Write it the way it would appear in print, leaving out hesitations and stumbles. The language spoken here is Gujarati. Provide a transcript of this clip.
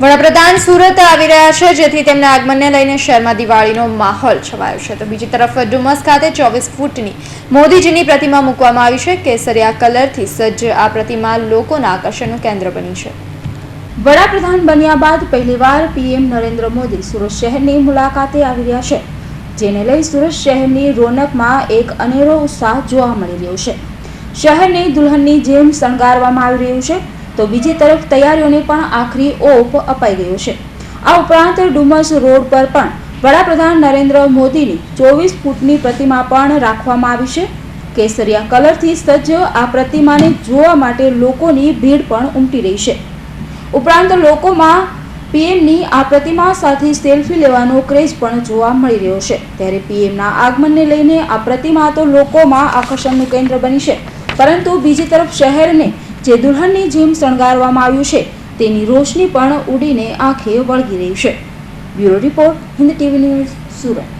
વડાપ્રધાન સુરત આવી રહ્યા છે, જેથી તેમના આગમનને લઈને શહેરમાં દિવાળીનો માહોલ છવાયો છે. તો બીજી તરફ ડુમસ ખાતે 24 ફૂટની મોદીજીની પ્રતિમા મૂકવામાં આવી છે. કેસરિયા કલરથી સજ્જ આ પ્રતિમા લોકોના આકર્ષણનું કેન્દ્ર બની છે. વડાપ્રધાન બન્યા બાદ પહેલીવાર પીએમ નરેન્દ્ર મોદી સુરત શહેરની મુલાકાતે આવી રહ્યા છે, જેને લઈ સુરત શહેરની રોનકમાં એક અનેરો ઉત્સાહ જોવા મળી રહ્યો છે. શહેરને દુલ્હનની જેમ શણગારવામાં આવી રહ્યું છે, તો બીજી તરફ તૈયારીઓને પણ આખરી ઓપ અપાઈ ગયો છે. આ ઉપરાંત ડુમસ રોડ પર પણ વડાપ્રધાન નરેન્દ્ર મોદીની 24 ફૂટની પ્રતિમા પણ રાખવામાં આવી છે. કેસરિયા કલરથી સજ્જ આ પ્રતિમાને જોવા માટે લોકોની ભીડ પણ ઉમટી રહી છે. ઉપરાંત લોકોમાં પીએમની આ પ્રતિમા સાથે સેલ્ફી લેવાનો ક્રેઝ પણ જોવા મળી રહ્યો છે. ત્યારે પીએમના આગમનને લઈને આ પ્રતિમા તો લોકોમાં આકર્ષણનું કેન્દ્ર બની છે, પરંતુ બીજી તરફ શહેરને જે દુલ્હનની જેમ શણગારવામાં આવ્યું છે, તેની રોશની પણ ઉડીને આંખે વળગી રહી છે. Bureau report, Hind TV news, Surat.